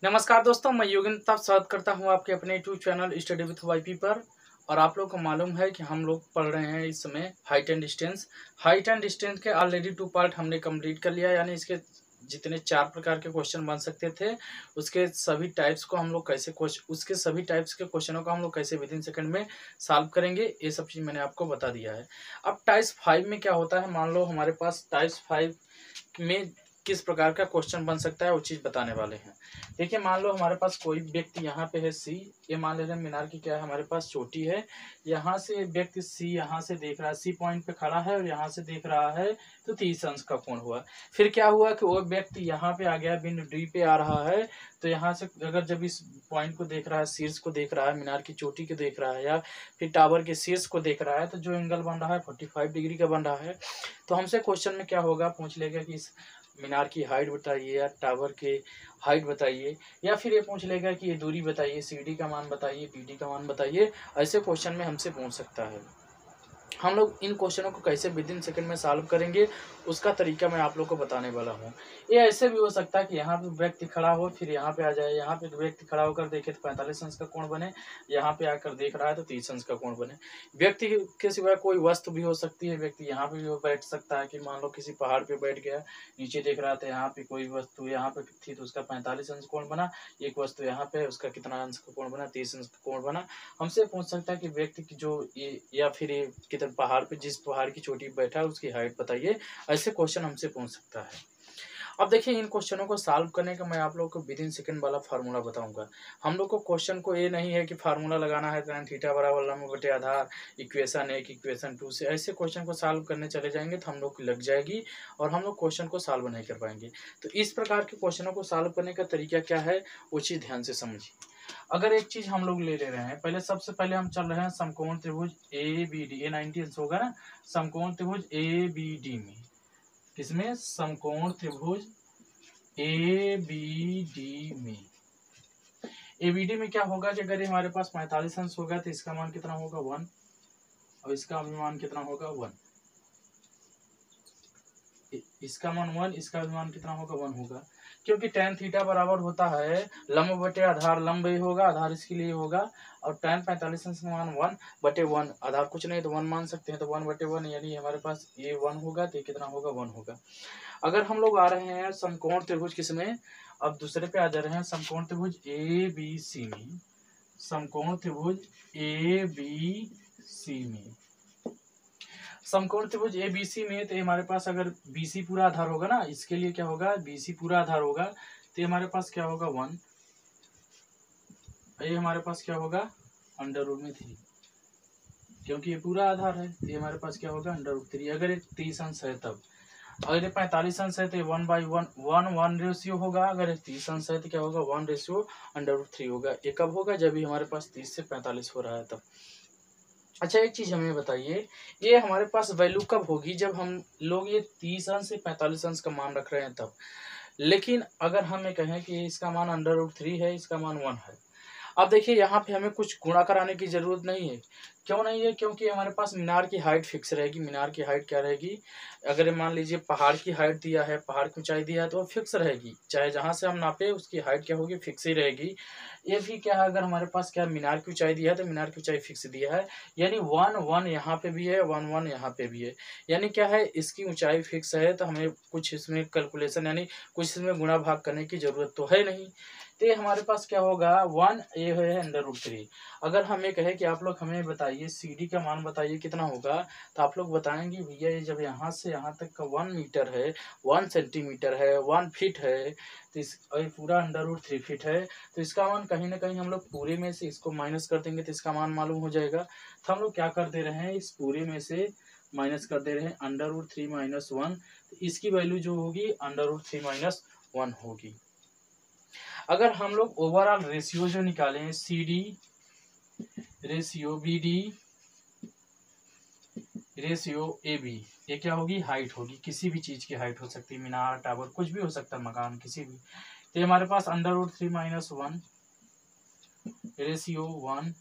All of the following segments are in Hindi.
नमस्कार दोस्तों, मैं योगेंद्र स्वागत करता हूं आपके अपने YouTube channel study with YP पर। और आप लोग को मालूम है कि हम लोग पढ़ रहे हैं इस समय height and distance. Height and distance के ऑलरेडी 2 पार्ट हमने कंप्लीट कर लिया, यानी इसके जितने 4 प्रकार के क्वेश्चन बन सकते थे उसके सभी टाइप्स को हम लोग कैसे उसके सभी टाइप्स के क्वेश्चनों को हम लोग कैसे विद इन सेकंड में सॉल्व करेंगे, ये सब चीज़ मैंने आपको बता दिया है। अब टाइप्स 5 में क्या होता है, मान लो हमारे पास टाइप्स 5 में किस प्रकार का क्वेश्चन बन सकता है वो चीज़ बताने वाले हैं। देखिए, मान लो हमारे पास कोई व्यक्ति यहाँ पे है सी, ये मान ले रहे हैं मीनार की क्या है, हमारे पास चोटी है। यहाँ से व्यक्ति सी यहाँ से देख रहा है, सी पॉइंट पे खड़ा है और यहाँ से देख रहा है, तो 30 अंश का कोण हुआ। फिर क्या हुआ कि वो व्यक्ति यहाँ पे आ गया, बिंदु डी पे आ रहा है, तो यहाँ से अगर जब इस पॉइंट को देख रहा है, शीर्ष को देख रहा है, मीनार की चोटी को देख रहा है या फिर टावर के शीर्ष को देख रहा है, तो जो एंगल बन रहा है 45 डिग्री का बन रहा है। तो हमसे क्वेश्चन में क्या होगा, पूछ लेगा कि इस मीनार की हाइट बताइए या टावर के हाइट बताइए, या फिर ये पूछ लेगा कि ये दूरी बताइए, सीडी का मान बताइए, पीडी का मान बताइए। ऐसे क्वेश्चन में हमसे पूछ सकता है। हम लोग इन क्वेश्चनों को कैसे विद इन सेकंड में सॉल्व करेंगे उसका तरीका मैं आप लोग को बताने वाला हूँ। ये ऐसे भी हो सकता है कि यहाँ पे व्यक्ति खड़ा हो, फिर यहाँ पे आ जाए, यहाँ पे व्यक्ति खड़ा होकर देखे तो 45 अंश का कोण बने, यहाँ पे आकर देख रहा है तो 30 अंश का कोण बने। व्यक्ति के सिवाय कोई वस्तु भी हो सकती है, व्यक्ति यहाँ पे भी बैठ सकता है कि मान लो किसी पहाड़ पे बैठ गया, नीचे देख रहा था, यहाँ पे कोई वस्तु यहाँ पे थी तो उसका 45 अंश कोण बना। एक वस्तु यहाँ पे उसका कितना अंश का कोण बना, 30 अंश का कोण बना। हमसे पूछ सकता है कि व्यक्ति की जो ये या फिर ये किधर पहाड़ पे, जिस पहाड़ की चोटी पे बैठा है उसकी हाइट बताइए। ऐसे क्वेश्चन हमसे पूछ सकता है। अब देखिए, इन क्वेश्चनों को सॉल्व करने का मैं आप लोगों को विद इन सेकंड वाला फार्मूला बताऊंगा। हम लोग को क्वेश्चन को ये नहीं है कि फार्मूला लगाना है tan थीटा बराबर लंब बटे आधार, इक्वेशन 1 इक्वेशन 2 से ऐसे क्वेश्चन को सॉल्व करने चले जाएंगे तो हम लोग की लग जाएगी और हम लोग क्वेश्चन को सॉल्व नहीं कर पाएंगे। तो इस प्रकार के क्वेश्चनों को सॉल्व करने का तरीका क्या है वो चीज़ ध्यान से समझिए। अगर एक चीज हम लोग ले रहे हैं, पहले सबसे पहले हम चल रहे हैं समकोण त्रिभुज ए बी डी, ए 90 अंश होगा ना, समकोण त्रिभुज ए बी डी में। किसमें? समकोण त्रिभुज ए बी डी में। ए बी डी में क्या होगा कि अगर हमारे पास 45 अंश होगा तो इसका मान कितना होगा 1, और इसका मान कितना होगा 1। इसका मान 1, इसका मान कितना होगा 1 होगा, क्योंकि tan थीटा बराबर होता है लंब बटे आधार। लंब ये होगा, आधार इसके लिए होगा, और tan 45 अंश का मान 1 बटे 1, आधार कुछ नहीं तो 1 मान सकते हैं, तो 1 बटे 1 यानी हमारे पास ये 1 होगा, तो ये कितना होगा 1 होगा। अगर हम लोग आ रहे हैं समकोण त्रिभुज किसमें, अब दूसरे पे आ जा रहे हैं समकोण त्रिभुज ए बी सी में। समकोण त्रिभुज ए बी सी में, समकोण त्रिभुज ए बी सी में, तो हमारे पास अगर बी सी पूरा आधार होगा ना, इसके लिए क्या होगा, बी सी पूरा आधार होगा, तो हमारे पास क्या होगा 1, ये हमारे पास क्या होगा अंडर रूट में 3, क्योंकि ये पूरा आधार है, तो हमारे पास क्या होगा अंडर रूट 3। अगर ये 30 अंश है तब, अगर ये 45 अंश है तो 1/1 रेशियो होगा, अगर ये 30 अंश है तो क्या होगा 1 रेशियो अंडर रूट 3 होगा। ये कब होगा, जब भी हमारे पास 30 से 45 हो रहा है तब। अच्छा, एक चीज हमें बताइए, ये हमारे पास वैल्यू कब होगी, जब हम लोग ये 30 अंश से 45 अंश का मान रख रहे हैं तब। लेकिन अगर हम ये कहें कि इसका मान अंडर रूट 3 है, इसका मान 1 है, अब देखिए यहाँ पे हमें कुछ गुणा कराने की जरूरत नहीं है। क्यों नहीं है? क्योंकि हमारे पास मीनार की हाइट फिक्स रहेगी। मीनार की हाइट क्या रहेगी, अगर मान लीजिए पहाड़ की हाइट दिया है, पहाड़ की ऊंचाई दिया है, तो वो फिक्स रहेगी, चाहे जहाँ से हम नापे उसकी हाइट क्या होगी, फिक्स ही रहेगी। ये भी क्या है, अगर हमारे पास क्या मीनार की ऊंचाई दिया है तो मीनार की ऊंचाई फिक्स दिया है, यानी 1 यहाँ पे भी है, 1 यहाँ पे भी है, यानी क्या है, इसकी ऊंचाई फिक्स है, तो हमें कुछ इसमें कैलकुलेशन यानी कुछ इसमें गुणा भाग करने की जरूरत तो है नहीं। तो ये हमारे पास क्या होगा 1, ये है अंडर रूट 3। अगर हमें कहे कि आप लोग हमें बताइए सी डी का मान बताइए कितना होगा, तो आप लोग बताएंगे भैया ये जब यहाँ से यहाँ तक का 1 मीटर है, 1 सेंटीमीटर है, 1 फीट है, तो इस पूरा अंडर रूट 3 फीट है, तो इसका मान कहीं ना कहीं हम लोग पूरे में से इसको माइनस कर देंगे तो इसका मान मालूम हो जाएगा। तो हम लोग क्या कर दे रहे हैं, इस पूरे में से माइनस कर दे रहे हैं अंडर रूट 3 माइनस 1, तो इसकी वैल्यू जो होगी अंडर रूट 3 माइनस 1 होगी। अगर हम लोग ओवरऑल रेशियो जो निकालें, C D ratio B D ratio A B, ये क्या होगी, हाइट होगी, किसी भी चीज की हाइट हो सकती है, मीनार, टावर, कुछ भी हो सकता है, मकान, किसी भी। तो हमारे पास under root 3 minus 1 ratio 1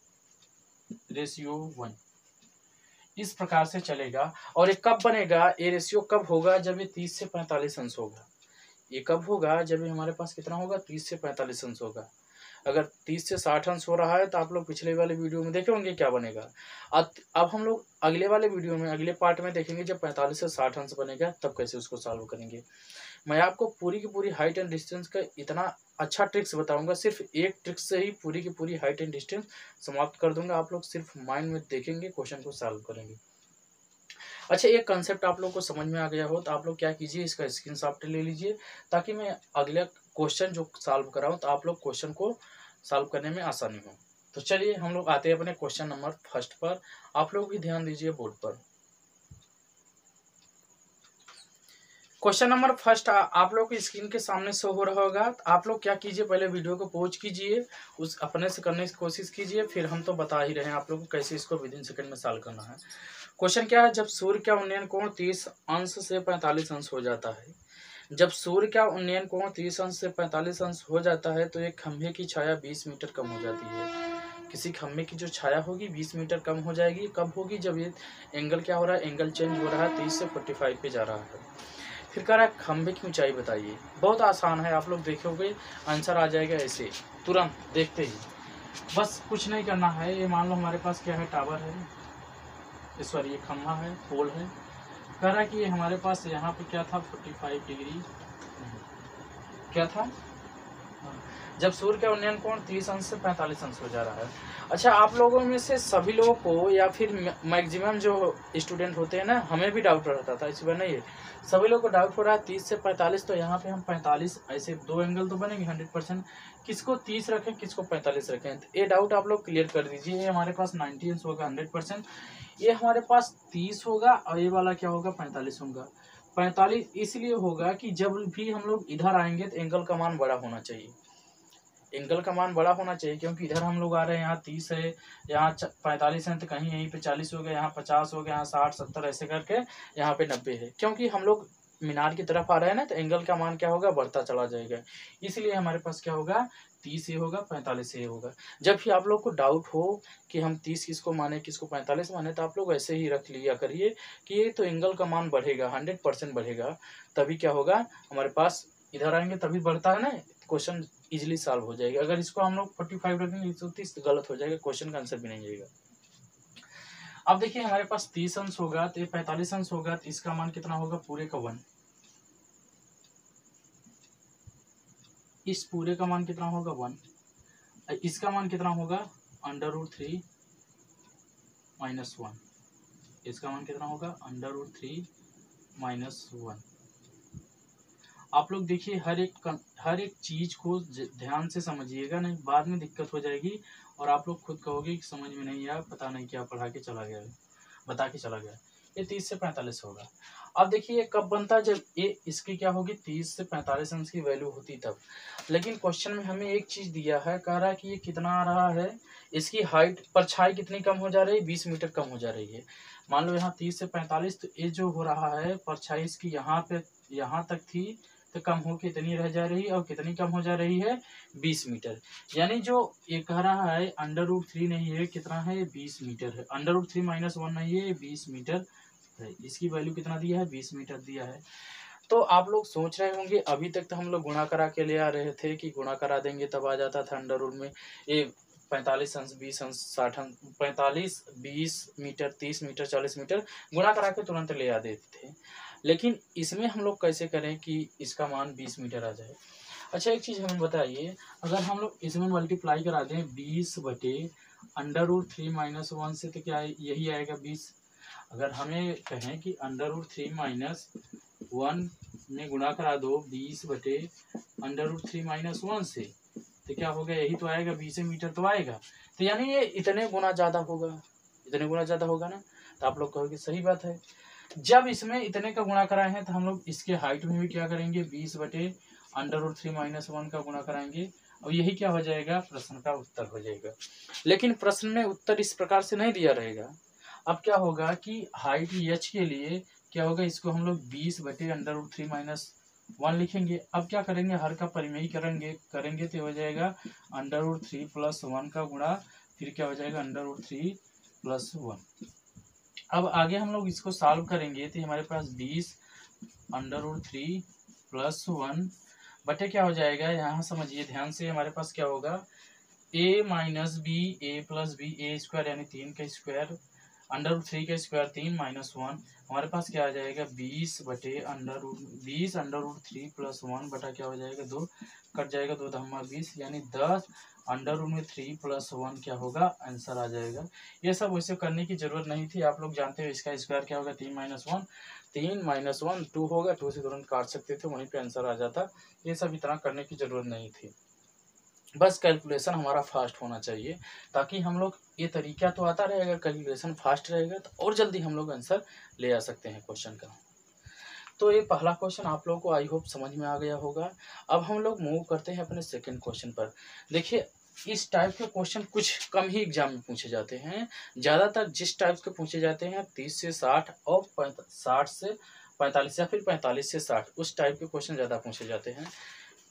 ratio 1 इस प्रकार से चलेगा। और ये कब बनेगा, ये रेशियो कब होगा, जब ये 30 से 45 अंश होगा। ये कब होगा, जब ये हमारे पास कितना होगा, 30 से 45 अंश होगा। अगर 30 से 60 अंश हो रहा है तो आप लोग पिछले वाले वीडियो में देखे होंगे क्या बनेगा। अब हम लोग अगले वाले वीडियो में, अगले पार्ट में देखेंगे जब 45 से 60 अंश बनेगा तब कैसे उसको सॉल्व करेंगे। मैं आपको पूरी की पूरी हाइट एंड डिस्टेंस का इतना अच्छा ट्रिक्स बताऊंगा, सिर्फ एक ट्रिक्स से ही पूरी की पूरी हाइट एंड डिस्टेंस समाप्त कर दूंगा। आप लोग सिर्फ माइंड में देखेंगे, क्वेश्चन को सॉल्व करेंगे। अच्छा, एक कंसेप्ट आप लोग को समझ में आ गया हो तो आप लोग क्या कीजिए, इसका स्क्रीनशॉट ले लीजिए, ताकि मैं अगला क्वेश्चन जो सॉल्व कराऊं तो आप लोग क्वेश्चन को सॉल्व करने में आसानी हो। तो चलिए हम लोग आते हैं अपने क्वेश्चन नंबर फर्स्ट पर। आप लोग भी ध्यान दीजिए बोर्ड पर। क्वेश्चन नंबर फर्स्ट आप लोग की स्क्रीन के सामने शो हो रहा होगा। तो आप लोग क्या कीजिए, पहले वीडियो को पॉज कीजिए, उस अपने से करने की कोशिश कीजिए, फिर हम तो बता ही रहे हैं आप लोग को कैसे इसको विद इन सेकंड में सॉल्व करना है। क्वेश्चन क्या है, जब सूर्य का उन्नयन कोण 30 अंश से 45 अंश हो जाता है। जब सूर्य का उन्नयन कोण 30 अंश से 45 अंश हो जाता है तो एक खंभे की छाया 20 मीटर कम हो जाती है। किसी खंभे की जो छाया होगी 20 मीटर कम हो जाएगी। कब होगी, जब ये एंगल क्या हो रहा है, एंगल चेंज हो रहा है, 30 से 45 पे जा रहा है। फिर कह रहा है खंभे की ऊंचाई बताइए। बहुत आसान है, आप लोग देखोगे आंसर आ जाएगा ऐसे तुरंत देखते ही। बस कुछ नहीं करना है। ये मान लो हमारे पास क्या है, टावर है, सॉरी ये खंभा है, पोल है। कह रहा है कि ये हमारे पास यहाँ पे क्या था, 45 डिग्री क्या था, जब सूर्य का उन्नयन कोण 30 अंश से 45 अंश हो जा रहा है। अच्छा, आप लोगों में से सभी लोगों को या फिर मैक्सिमम जो स्टूडेंट होते हैं ना, हमें भी डाउट रहता था, इस बार नहीं है, सभी लोगों को डाउट हो रहा है 30 से 45। तो यहाँ पे हम 45, ऐसे दो एंगल तो बनेंगे 100%, किसको 30 रखें किसको 45 रखें, तो ये डाउट आप लोग क्लियर कर दीजिए। ये हमारे पास 90 अंश होगा 100%, ये हमारे पास 30 होगा और ये वाला क्या होगा 45 होगा। 45 इसलिए होगा कि जब भी हम लोग इधर आएंगे तो एंगल का मान बड़ा होना चाहिए, एंगल का मान बड़ा होना चाहिए, क्योंकि इधर हम लोग आ रहे हैं, यहाँ 30 है, यहाँ 45 है, तो कहीं यहीं पे 40 हो गया, यहाँ 50 हो गया, यहाँ 60 70 ऐसे करके यहाँ पे 90 है। क्योंकि हम लोग मीनार की तरफ आ रहे हैं ना, तो एंगल का मान क्या होगा, बढ़ता चला जाएगा। इसलिए हमारे पास क्या होगा, 30 ये होगा, 45 ये होगा। जब भी आप लोग को डाउट हो कि हम 30 किसको माने किसको 45 माने, तो आप लोग ऐसे ही रख लिया करिए कि ये तो एंगल का मान बढ़ेगा, 100% बढ़ेगा, तभी क्या होगा हमारे पास, इधर आएंगे तभी बढ़ता है ना, क्वेश्चन इजीली सॉल्व हो जाएगा। अगर इसको हम लोग 45 रखेंगे तो 30 गलत हो जाएगा, क्वेश्चन का आंसर भी नहीं आएगा। अब देखिए हमारे पास 30 अंश होगा तो 45 अंश होगा, तो इसका मान कितना होगा, पूरे का 1। इस पूरे का मान कितना होगा 1, इसका मान कितना होगा √3 - 1, इसका मान कितना होगा √3 - 1। आप लोग देखिए हर एक चीज को ध्यान से समझिएगा, नहीं बाद में दिक्कत हो जाएगी और आप लोग खुद कहोगे कि समझ में नहीं आया, पता नहीं क्या पढ़ा के चला गया, बता के चला गया। ये 30 से 45 होगा। अब देखिए ये कब बनता है, जब ये इसकी क्या होगी 30 से 45 अंश की वैल्यू होती तब। लेकिन क्वेश्चन में हमें एक चीज दिया है, कह रहा है कि ये कितना आ रहा है, इसकी हाइट परछाई कितनी कम हो जा रही है, 20 मीटर कम हो जा रही है। मान लो यहाँ 30 से 45, तो ये जो हो रहा है परछाई इसकी यहाँ पे यहाँ तक थी, तो कम हो कितनी रह जा रही है, और कितनी कम हो जा रही है 20 मीटर। यानी जो ये कह रहा है √3 नहीं है, कितना है 20 मीटर है, √3 - 1 नहीं है, 20 मीटर है। इसकी वैल्यू कितना दिया है, 20 मीटर दिया है। तो आप लोग सोच रहे होंगे अभी तक तो हम लोग गुणा करा के ले आ रहे थे कि गुणा करा देंगे तब आ जाता था अंडर में, ये 45 अंश 20 अंश 60 अंश, 45 20 मीटर 30 मीटर 40 मीटर गुणा करा के तुरंत ले आ देते थे। लेकिन इसमें हम लोग कैसे करें कि इसका मान 20 मीटर आ जाए। अच्छा एक चीज़ हमें बताइए, अगर हम लोग इसमें मल्टीप्लाई करा दें 20 बटे √3 - 1 से, तो क्या यही आएगा 20। अगर हमें कहें कि √3 - 1 में गुणा करा दो 20 बटे √3 - 1 से, तो क्या होगा, यही तो आएगा 20 मीटर तो आएगा। तो यानी ये इतने गुना ज़्यादा होगा, इतने गुना ज़्यादा होगा ना। तो आप लोग कहोगे सही बात है, जब इसमें इतने का गुणा कराए हैं तो हम लोग इसके हाइट में भी क्या करेंगे 20 बटे √3 - 1 का गुणा कराएंगे, और यही क्या हो जाएगा, प्रश्न का उत्तर हो जाएगा। लेकिन प्रश्न में उत्तर इस प्रकार से नहीं दिया रहेगा। अब क्या होगा कि हाइट h के लिए क्या होगा, इसको हम लोग 20 बटे √3 - 1 लिखेंगे। अब क्या करेंगे, हर का परिमेय करेंगे तो हो जाएगा √3 + 1 का गुणा, फिर क्या हो जाएगा √3 + 1। अब आगे हम लोग इसको सॉल्व करेंगे तो हमारे पास 20 √3 + 1 बटे क्या हो जाएगा, यहाँ समझिए ध्यान से, हमारे पास क्या होगा a minus B A plus B A square यानी 3 का स्क्वायर, √3 का स्क्वायर 3 माइनस 1, हमारे पास क्या आ जाएगा 20 बटे √3 प्लस 1 बटा क्या हो जाएगा 2, कट जाएगा 2 धम्मा 20 यानी 10 √3 प्लस 1 क्या होगा आंसर आ जाएगा। ये सब वैसे करने की जरूरत नहीं थी, आप लोग जानते हो इसका स्क्वायर क्या होगा 3 माइनस 1 2 होगा, 2 से तुरंत काट सकते थे, वहीं पे आंसर आ जाता। ये सब इतना करने की जरूरत नहीं थी, बस कैलकुलेशन हमारा फास्ट होना चाहिए, ताकि हम लोग, ये तरीका तो आता रहेगा, कैलकुलेशन फास्ट रहेगा तो और जल्दी हम लोग आंसर ले आ सकते हैं क्वेश्चन का। तो ये पहला क्वेश्चन आप लोगों को आई होप समझ में आ गया होगा। अब हम लोग मूव करते हैं अपने सेकंड क्वेश्चन पर। देखिए इस टाइप के क्वेश्चन कुछ कम ही एग्जाम में पूछे जाते हैं, ज़्यादातर जिस टाइप के पूछे जाते हैं 30 से 60 और 60 से 45 या फिर 45 से 60, उस टाइप के क्वेश्चन ज़्यादा पूछे जाते हैं।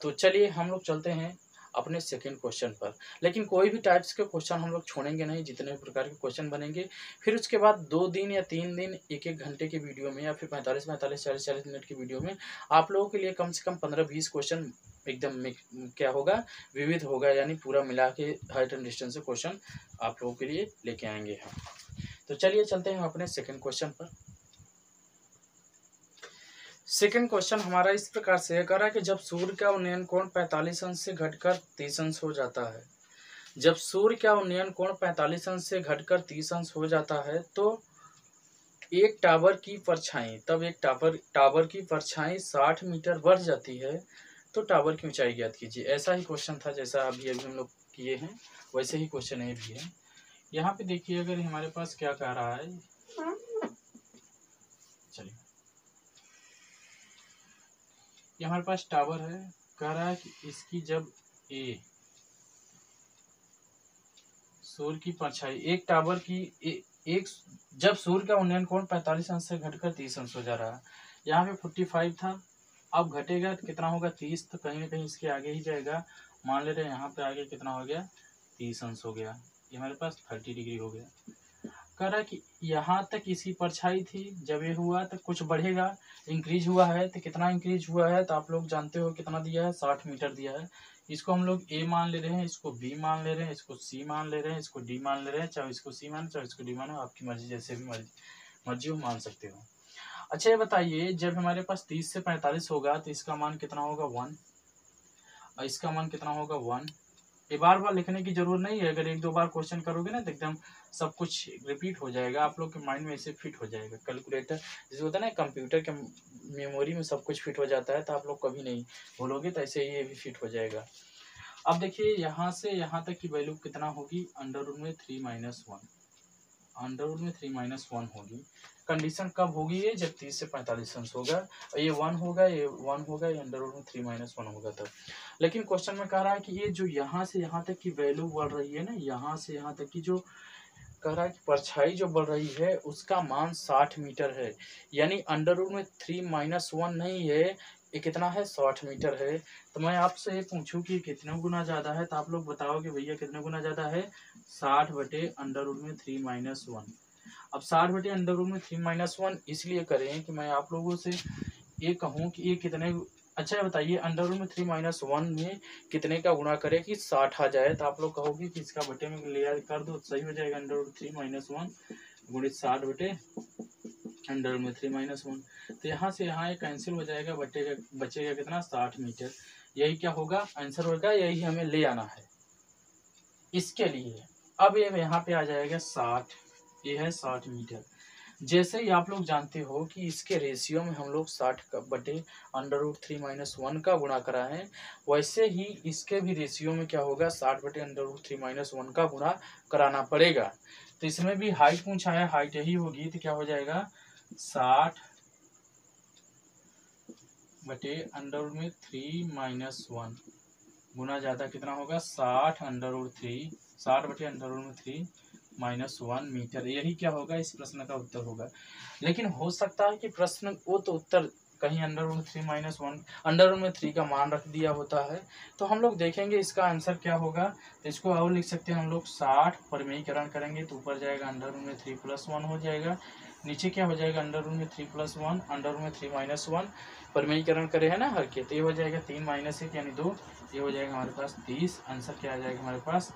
तो चलिए हम लोग चलते हैं अपने सेकंड क्वेश्चन पर, लेकिन कोई भी टाइप्स के क्वेश्चन हम लोग छोड़ेंगे नहीं, जितने प्रकार के क्वेश्चन बनेंगे। फिर उसके बाद 2 दिन या 3 दिन 1-1 घंटे के वीडियो में या फिर 45-45 40-40 मिनट की वीडियो में आप लोगों के लिए कम से कम 15-20 क्वेश्चन एकदम क्या होगा विविध होगा, यानी पूरा मिला के हाइट एंड डिस्टेंस से क्वेश्चन आप लोगों के लिए लेके आएंगे हम। तो चलिए चलते हैं अपने सेकेंड क्वेश्चन पर। सेकंड क्वेश्चन हमारा इस प्रकार से कह रहा है कि जब सूर्य का उन्नयन कोण 45 अंश से घटकर 30 अंश हो जाता है, जब सूर्य का उन्नयन कोण 45 अंश से घटकर 30 अंश हो जाता है तो एक टावर की परछाई, तब एक टावर की परछाई 60 मीटर बढ़ जाती है, तो टावर की ऊंचाई ज्ञात कीजिए। ऐसा ही क्वेश्चन था जैसा अभी हम लोग किए हैं, वैसे ही क्वेश्चन ये भी है। यहाँ पे देखिए अगर हमारे पास क्या कह रहा है, चलिए ये हमारे पास टावर है, कह रहा है कि इसकी जब सूर्य की परछाई, एक टावर की एक जब सूर्य का उन्नयन कोण 45 अंश से घटकर 30 अंश हो जा रहा है, यहाँ पे 45 था, अब घटेगा तो कितना होगा 30, तो कहीं ना कहीं इसके आगे ही जाएगा, मान ले रहे हैं यहाँ पे आगे कितना हो गया 30 अंश हो गया, ये हमारे पास 30 डिग्री हो गया। कह रहा है कि यहाँ तक इसकी परछाई थी, जब ये हुआ तो कुछ बढ़ेगा, इंक्रीज हुआ है, तो कितना इंक्रीज हुआ है तो आप लोग जानते हो कितना दिया है 60 मीटर दिया है। इसको हम लोग ए मान ले रहे हैं, इसको बी मान ले रहे हैं, इसको सी मान ले रहे हैं, इसको डी मान ले रहे हैं, चाहे इसको सी मानो चाहे इसको डी मानो, आपकी मर्जी, जैसे भी मर्जी हो मान सकते हो। अच्छा ये बताइए जब हमारे पास 30 से 45 होगा तो इसका मान कितना होगा 1, और इसका मान कितना होगा 1। ये बार बार लिखने की जरूरत नहीं है, अगर 1-2 बार क्वेश्चन करोगे ना तो एकदम सब कुछ रिपीट हो जाएगा, आप लोग के माइंड में ऐसे फिट हो जाएगा। कैलकुलेटर जैसे होता है ना, कंप्यूटर के मेमोरी में सब कुछ फिट हो जाता है, तो आप लोग कभी नहीं भूलोगे, तो ऐसे ही ये भी फिट हो जाएगा। अब देखिए यहाँ से यहाँ तक की वैल्यू कितना होगी, √3 - 1, √3 - 1 होगी। कंडीशन कब होगी ये, जब 30 से 45 अंश होगा, और ये 1 होगा, ये 1 होगा, ये √3 - 1 होगा तब। लेकिन क्वेश्चन में कह रहा है कि ये जो यहाँ से यहाँ तक की वैल्यू बढ़ रही है ना, यहाँ से यहाँ तक की जो कह रहा है कि परछाई जो बढ़ रही है उसका मान 60 मीटर है, यानी √3 - 1 नहीं है, ये कितना है 60 मीटर है। तो मैं आपसे ये पूछूं कि कितने गुना ज़्यादा है, तो आप लोग बताओ कि भैया कितने गुना ज़्यादा है, 60 बटे √3 - 1। अब 60 बटे √3 - 1 इसलिए करें कि मैं आप लोगों से ये कहूँ कि ये कितने, अच्छा बताइए √3 - 1 में कितने का गुणा करें कि 60 आ जाए, तो आप लोग कहोगे कि इसका बटे में ले कर दो, सही हो जाएगा, √3 - 1 गुणित 60 बटे √3 - 1। तो यहाँ से यहाँ ये कैंसिल हो जाएगा, बचेगा कितना 60 मीटर, यही क्या होगा आंसर होगा, यही हमें ले आना है इसके लिए। अब ये यहाँ पे आ जाएगा 60, ये है 60 मीटर। जैसे ही आप लोग जानते हो कि इसके रेशियो में हम लोग 60 बटे √3 - 1 का गुणा करा है, वैसे ही इसके भी रेशियो में क्या होगा 60 बटे √3 - 1 का गुणा कराना पड़ेगा। तो इसमें भी हाइट पूछा है, हाइट यही होगी, तो क्या हो जाएगा 60 बटे √3 - 1 गुना ज़्यादा कितना होगा 60 बटे √3 - 1 मीटर, यही क्या होगा इस प्रश्न का उत्तर होगा। लेकिन हो सकता है कि प्रश्न वो तो उत्तर कहीं √3 - 1 √3 का मान रख दिया होता है, तो हम लोग देखेंगे इसका आंसर क्या होगा। तो इसको और लिख सकते हैं हम लोग 60 परमेयीकरण करेंगे तो ऊपर जाएगा √3 + 1 हो जाएगा, नीचे क्या हो जाएगा, अंडर रूट में 3+1, अंडर रूट में 3-1, परिमेयीकरण करे है ना हर के, तो ये हो जाएगा 3 - 1 यानी 2, ये हो जाएगा हमारे पास 30। आंसर क्या आ जाएगा हमारे पास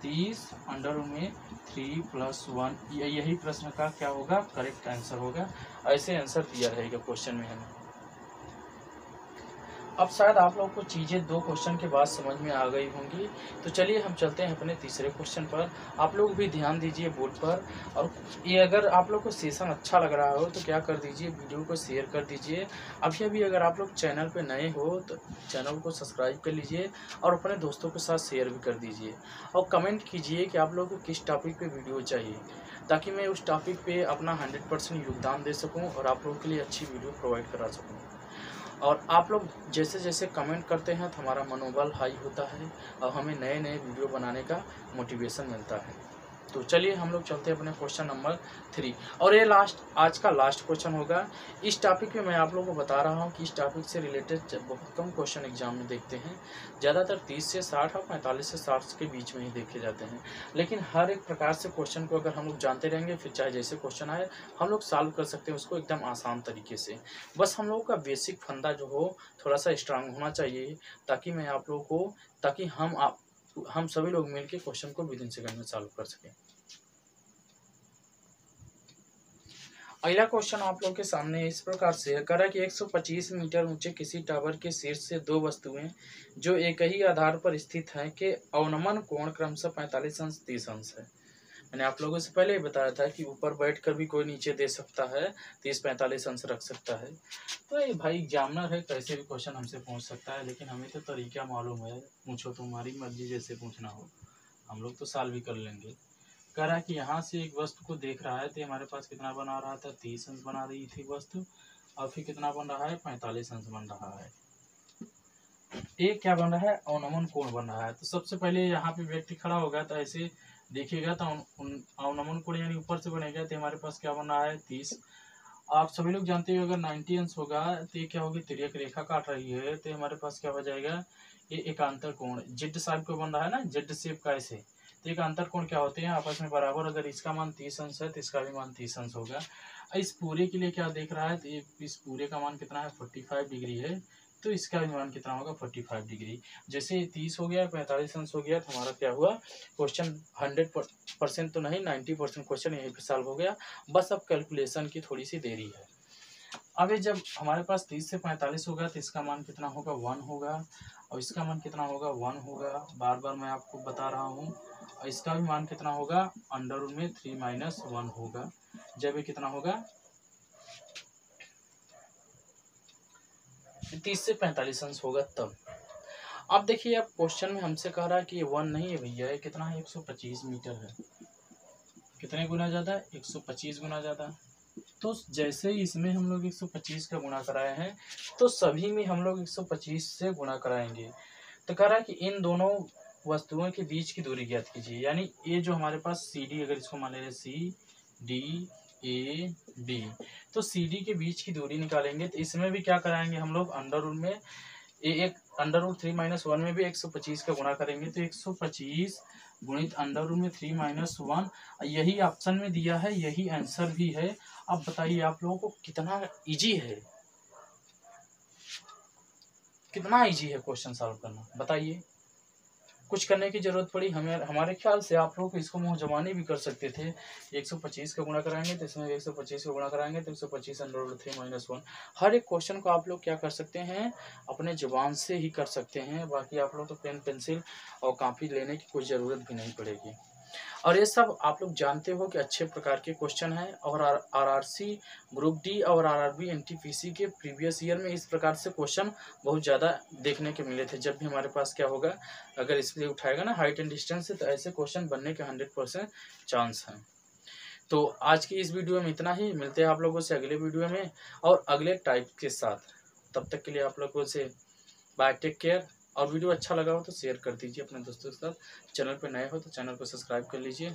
30 अंडर रूट में 3+1। यही प्रश्न का क्या होगा, करेक्ट आंसर होगा। ऐसे आंसर दिया रहेगा क्वेश्चन में हमें। अब शायद आप लोगों को चीज़ें 2 क्वेश्चन के बाद समझ में आ गई होंगी। तो चलिए हम चलते हैं अपने तीसरे क्वेश्चन पर। आप लोग भी ध्यान दीजिए बोर्ड पर, और ये अगर आप लोग को सेशन अच्छा लग रहा हो तो क्या कर दीजिए, वीडियो को शेयर कर दीजिए। अभी अगर आप लोग चैनल पे नए हो तो चैनल को सब्सक्राइब कर लीजिए और अपने दोस्तों के साथ शेयर भी कर दीजिए। और कमेंट कीजिए कि आप लोग को किस टॉपिक पर वीडियो चाहिए, ताकि मैं उस टॉपिक पर अपना 100% योगदान दे सकूँ और आप लोगों के लिए अच्छी वीडियो प्रोवाइड करा सकूँ। और आप लोग जैसे जैसे कमेंट करते हैं तो हमारा मनोबल हाई होता है और हमें नए नए वीडियो बनाने का मोटिवेशन मिलता है। तो चलिए हम लोग चलते हैं अपने क्वेश्चन नंबर 3, और ये आज का लास्ट क्वेश्चन होगा। इस टॉपिक में मैं आप लोगों को बता रहा हूँ कि इस टॉपिक से रिलेटेड बहुत कम क्वेश्चन एग्जाम में देखते हैं, ज़्यादातर 30 से 60 और 45 से 60 के बीच में ही देखे जाते हैं। लेकिन हर एक प्रकार से क्वेश्चन को अगर हम लोग जानते रहेंगे, फिर चाहे जैसे क्वेश्चन आए हम लोग सॉल्व कर सकते हैं उसको एकदम आसान तरीके से। बस हम लोगों का बेसिक फंडा जो हो थोड़ा सा स्ट्रांग होना चाहिए, ताकि मैं आप लोगों को, ताकि हम सभी लोग मिलकर क्वेश्चन को विद इन सेकंड में सॉल्व कर सकें। अगला क्वेश्चन आप लोग के सामने इस प्रकार से है, करा कि 125 मीटर ऊंचे किसी टावर के शीर्ष से 2 वस्तुएं जो एक ही आधार पर स्थित हैं के अवनमन कोण क्रमशः 45 अंश 30 अंश है। मैंने आप लोगों से पहले ही बताया था कि ऊपर बैठकर भी कोई नीचे दे सकता है, 30-45 अंश रख सकता है। तो ये भाई एग्जामिनर है, कैसे भी क्वेश्चन हमसे पूछ सकता है, लेकिन हमें तो तरीका मालूम है। पूछो, तुम्हारी मर्जी जैसे पूछना हो, हम लोग तो सॉल्व भी कर लेंगे। कह रहा है कि यहाँ से एक वस्तु को देख रहा है तो हमारे पास कितना बना रहा था, 30 अंश बना रही थी वस्तु, और फिर कितना बन रहा है, 45 अंश बन रहा है। एक क्या बन रहा है, अवनमन कोण बन रहा है। तो सबसे पहले यहाँ पे व्यक्ति खड़ा होगा तो ऐसे देखिएगा तो अवनमन कोण यानी ऊपर से बनेगा, तो हमारे पास क्या बन रहा है 30। आप सभी लोग जानते हो अगर 90 अंश होगा तो ये क्या होगी, तिर्यक रेखा काट रही है, तो हमारे पास क्या हो जाएगा, ये एकांतर कोण जेड शेप को बन रहा है ना, जेड शेप का ऐसे। तो एकांतर कोण क्या होते हैं, आपस में बराबर। अगर इसका मान 30 अंश है तो इसका भी मान 30 अंश होगा। इस पूरे के लिए क्या देख रहा है, तो इस पूरे का मान कितना है, 45 डिग्री है, तो इसका भी मान कितना होगा, 45 डिग्री। जैसे 30 हो गया, 45 अंश हो गया, तो हमारा क्या हुआ, क्वेश्चन 100% तो नहीं, 90% क्वेश्चन यहीं पे सॉल्व हो गया। बस अब कैलकुलेशन की थोड़ी सी देरी है। अब जब हमारे पास 30 से 45 होगा तो इसका मान कितना होगा, 1 होगा, और इसका मान कितना होगा, 1 होगा। बार बार मैं आपको बता रहा हूँ। और इसका भी मान कितना होगा, अंडर रूट में 3-1 होगा। जब ये कितना होगा, 30 से 45 अंश होगा तब। अब देखिए, अब क्वेश्चन में हमसे कह रहा है कि ये 1 नहीं है भैया, ये कितना है, 125 मीटर है। कितने गुना ज़्यादा है, 125 गुना ज़्यादा। तो जैसे ही इसमें हम लोग 125 का गुणा कराए हैं, तो सभी में हम लोग 125 से गुणा कराएंगे। तो कह रहा है कि इन दोनों वस्तुओं के बीच की दूरी ज्ञात कीजिए। यानी ये जो हमारे पास सी डी, अगर इसको मान लें सी डी ए डी, तो सी डी के बीच की दूरी निकालेंगे। तो इसमें भी क्या कराएंगे हम लोग, अंडर रूट में एक अंडर रूट 3-1 में भी 125 का गुणा करेंगे, तो 125 गुणित अंडर रूट में 3-1, यही ऑप्शन में दिया है, यही आंसर भी है। अब बताइए आप लोगों को कितना इजी है, कितना इजी है क्वेश्चन सॉल्व करना, बताइए। कुछ करने की जरूरत पड़ी हमें, हमारे ख्याल से आप लोग इसको मुँह जबानी भी कर सकते थे। 125 का गुणा कराएंगे तो इसमें 125 का गुणा कराएंगे तो 125 अंडर रूट 3-1। हर एक क्वेश्चन को आप लोग क्या कर सकते हैं, अपने जुबान से ही कर सकते हैं। बाकी आप लोग तो पेन पेंसिल और कॉपी लेने की कोई ज़रूरत भी नहीं पड़ेगी। और ये सब आप लोग जानते हो कि अच्छे प्रकार के क्वेश्चन हैं। और आरआरसी ग्रुप डी और आरआरबी एनटीपीसी के प्रीवियस ईयर में इस प्रकार से क्वेश्चन बहुत ज़्यादा देखने के मिले थे। जब भी हमारे पास क्या होगा, अगर इसलिए उठाएगा ना हाइट एंड डिस्टेंस से, तो ऐसे क्वेश्चन बनने के 100% चांस हैं। तो आज की इस वीडियो में इतना ही, मिलते हैं आप लोगों से अगले वीडियो में और अगले टाइप के साथ। तब तक के लिए आप लोगों से बाय, टेक केयर। और वीडियो अच्छा लगा हो तो शेयर कर दीजिए अपने दोस्तों के साथ। चैनल पर नए हो तो चैनल को सब्सक्राइब कर लीजिए।